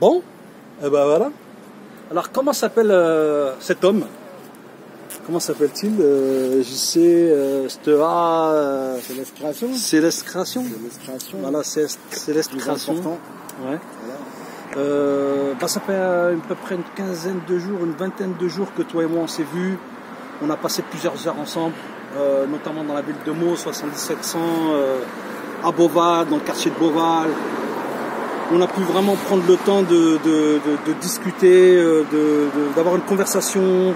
Bon, et ben voilà. Alors comment s'appelle cet homme? Comment s'appelle-t-il? Je sais, Céleste Création. Céleste Création. Céleste Création. Voilà, Céleste Création. Ouais. Voilà. Ça fait à peu près une quinzaine de jours, une vingtaine de jours que toi et moi on s'est vus. On a passé plusieurs heures ensemble, notamment dans la ville de Meaux, 7700, à Beauval, dans le quartier de Beauval. On a pu vraiment prendre le temps de discuter, d'avoir une conversation.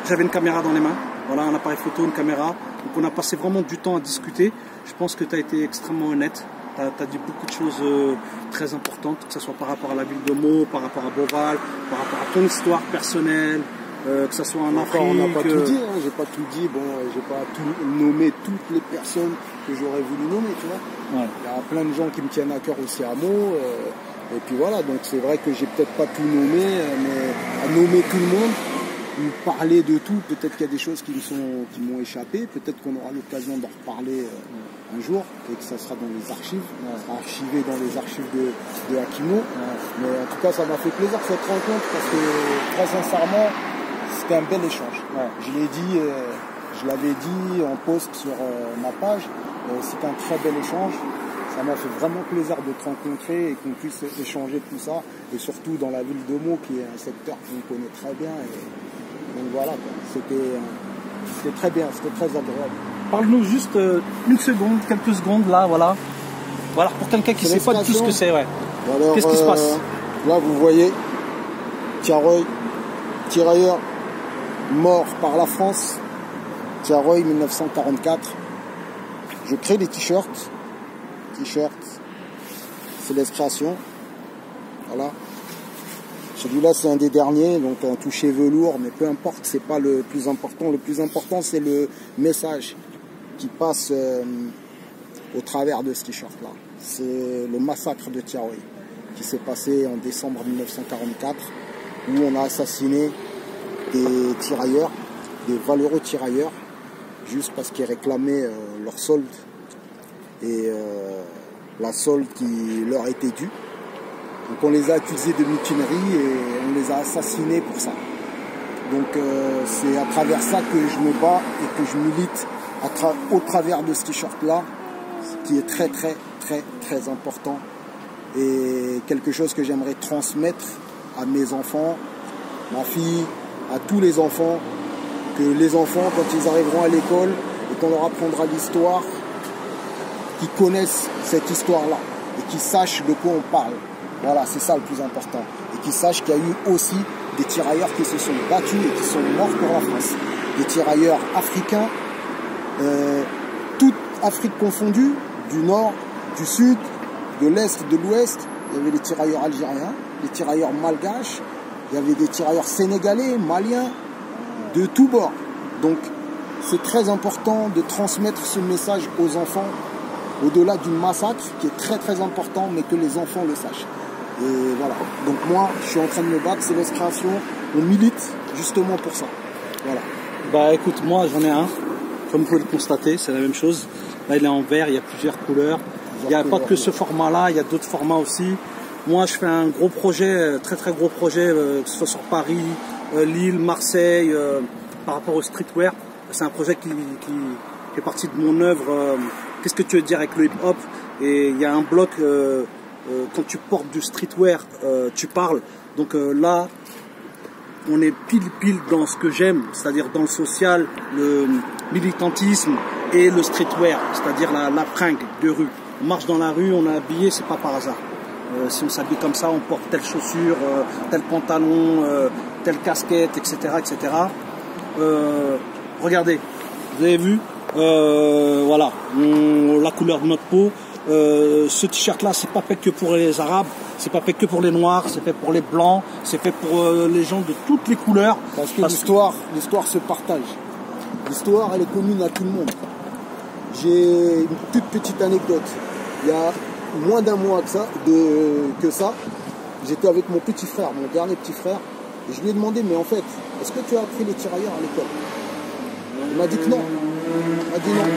J'avais une caméra dans les mains, voilà, un appareil photo, une caméra. Donc on a passé vraiment du temps à discuter. Je pense que tu as été extrêmement honnête. Tu as dit beaucoup de choses très importantes, que ce soit par rapport à la ville de Meaux, par rapport à Beauval, par rapport à ton histoire personnelle, que ce soit en Afrique. On n'a pas tout dit, hein, j'ai pas tout dit, bon, j'ai pas tout nommé toutes les personnes que j'aurais voulu nommer, tu vois. Ouais. Il y a plein de gens qui me tiennent à cœur aussi à Meaux, et puis voilà, donc c'est vrai que j'ai peut-être pas tout nommé, mais à nommer tout le monde, parler de tout, peut-être qu'il y a des choses qui m'ont échappé, peut-être qu'on aura l'occasion d'en reparler un jour, et que ça sera dans les archives, archivé dans les archives de Hakimo. Mais en tout cas, ça m'a fait plaisir cette rencontre, parce que très sincèrement, c'était un bel échange. Je l'avais dit en post sur ma page, c'était un très bel échange. Ça m'a fait vraiment plaisir de te rencontrer et qu'on puisse échanger tout ça, et surtout dans la ville de Meaux, qui est un secteur qu'on connaît très bien. Donc voilà, c'était très bien, c'était très agréable. Parle-nous juste une seconde, quelques secondes là, voilà. Voilà, pour quelqu'un qui ne sait pas du tout ce que c'est, ouais. Qu'est-ce qui se passe? Là, vous voyez, Tiaroy, tirailleur mort par la France, Tiaroy 1944. Je crée des t-shirts, Céleste Création, voilà. Celui-là, c'est un des derniers, donc un toucher velours, mais peu importe, c'est pas le plus important. Le plus important, c'est le message qui passe au travers de ce t-shirt-là. C'est le massacre de Tiaroy, qui s'est passé en décembre 1944, où on a assassiné des tirailleurs, des valeureux tirailleurs, juste parce qu'ils réclamaient leur solde et la solde qui leur était due. Donc on les a accusés de mutinerie et on les a assassinés pour ça. Donc c'est à travers ça que je me bats et que je milite au travers de ce t-shirt-là, qui est très très très très important et quelque chose que j'aimerais transmettre à mes enfants, ma fille, à tous les enfants, que les enfants, quand ils arriveront à l'école et qu'on leur apprendra l'histoire, qu'ils connaissent cette histoire-là et qu'ils sachent de quoi on parle. Voilà, c'est ça le plus important. Et qu'ils sachent qu'il y a eu aussi des tirailleurs qui se sont battus et qui sont morts pour la France. Des tirailleurs africains, toute Afrique confondue, du nord, du sud, de l'est, de l'ouest. Il y avait les tirailleurs algériens, les tirailleurs malgaches, il y avait des tirailleurs sénégalais, maliens, de tous bords. Donc c'est très important de transmettre ce message aux enfants, au-delà du massacre, qui est très très important, mais que les enfants le sachent. Et voilà, donc moi je suis en train de me battre, Céleste Création, on milite justement pour ça. Voilà. Bah écoute, moi j'en ai un, comme vous pouvez le constater, c'est la même chose. Là il est en vert, il y a plusieurs couleurs. Il n'y a pas que ce format-là, il y a d'autres formats aussi. Moi je fais un gros projet, très très gros projet, que ce soit sur Paris, Lille, Marseille, par rapport au streetwear. C'est un projet qui fait partie de mon œuvre. Qu'est-ce que tu veux dire avec le hip-hop? Et il y a un bloc, quand tu portes du streetwear, tu parles. Donc là, on est pile dans ce que j'aime, c'est-à-dire dans le social, le militantisme et le streetwear, c'est-à-dire la fringue de rue. On marche dans la rue, on est habillé, c'est pas par hasard. Si on s'habille comme ça, on porte telle chaussure, tel pantalon, telle casquette, etc., etc. Regardez, vous avez vu, voilà, la couleur de notre peau. Ce t-shirt là, c'est pas fait que pour les Arabes, c'est pas fait que pour les Noirs, c'est fait pour les Blancs, c'est fait pour les gens de toutes les couleurs. Parce que l'histoire se partage. L'histoire, elle est commune à tout le monde. J'ai une toute petite anecdote. Il y a moins d'un mois que ça, j'étais avec mon petit frère, mon dernier petit frère, et je lui ai demandé, mais en fait, est-ce que tu as appris les tirailleurs à l'école? Il m'a dit que non. Il m'a dit non.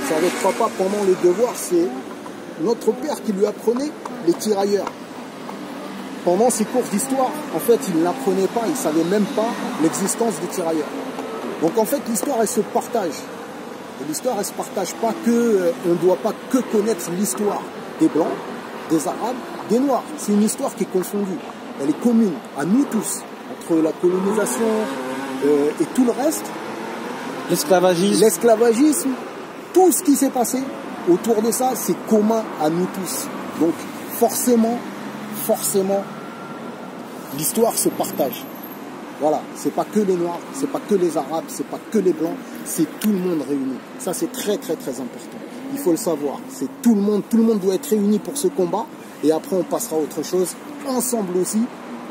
Ça avec papa pendant les devoirs, c'est notre père qui lui apprenait les tirailleurs. pendant ces cours d'histoire, en fait, ils n'apprenaient pas, ils ne savaient même pas l'existence des tirailleurs. Donc en fait, l'histoire, elle se partage. Et l'histoire, elle ne se partage pas que, on ne doit pas que connaître l'histoire des Blancs, des Arabes, des Noirs. C'est une histoire qui est confondue. Elle est commune à nous tous, entre la colonisation et tout le reste. L'esclavagisme, tout ce qui s'est passé autour de ça, c'est commun à nous tous. Donc forcément, l'histoire se partage. Voilà, c'est pas que les Noirs, c'est pas que les Arabes, c'est pas que les Blancs, c'est tout le monde réuni. Ça c'est très important. Il faut le savoir. C'est tout le monde doit être réuni pour ce combat. Et après on passera à autre chose, ensemble aussi.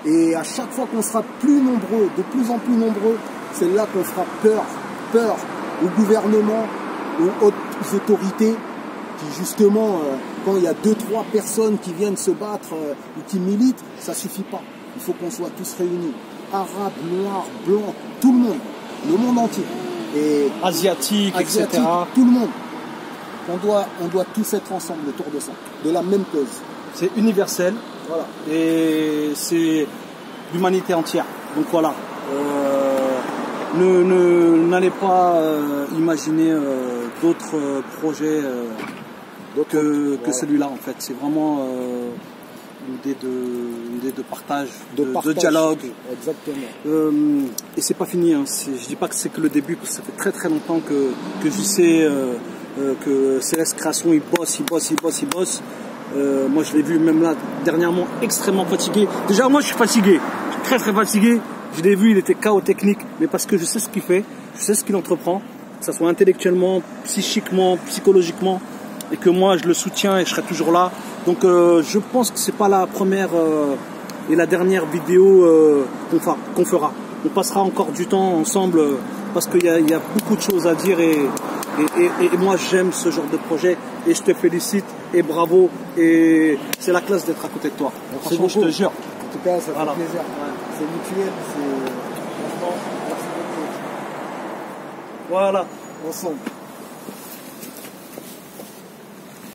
Et à chaque fois qu'on sera plus nombreux, de plus en plus nombreux, c'est là qu'on fera peur au gouvernement, aux hautes autorités, qui justement, quand il y a 2-3 personnes qui viennent se battre ou qui militent, ça suffit pas. Il faut qu'on soit tous réunis. Arabes, Noirs, Blancs, tout le monde entier. Et Asiatiques, etc. Tout le monde. On doit tous être ensemble autour de ça, de la même cause. C'est universel, voilà. Et c'est l'humanité entière. Donc voilà, n'allez pas imaginer d'autres projets que celui-là en fait. C'est vraiment une idée de partage, de dialogue. Exactement. Et c'est pas fini, hein. Je dis pas que c'est que le début, parce que ça fait très longtemps que je sais que Céleste Création, il bosse. Moi je l'ai vu même là dernièrement extrêmement fatigué. Déjà moi je suis fatigué, je suis très fatigué. Je l'ai vu, il était KO technique, mais parce que je sais ce qu'il fait, je sais ce qu'il entreprend, que ce soit intellectuellement, psychiquement, psychologiquement, et que moi je le soutiens et je serai toujours là. Donc je pense que c'est pas la première et la dernière vidéo qu'on fera. On passera encore du temps ensemble parce qu'il y a beaucoup de choses à dire et moi j'aime ce genre de projet et je te félicite et bravo et c'est la classe d'être à côté de toi. Merci Franchement, beaucoup. je te jure. En tout cas, ça fait plaisir. Ouais. C'est mutuel, c'est franchement, merci beaucoup. Voilà. Ensemble.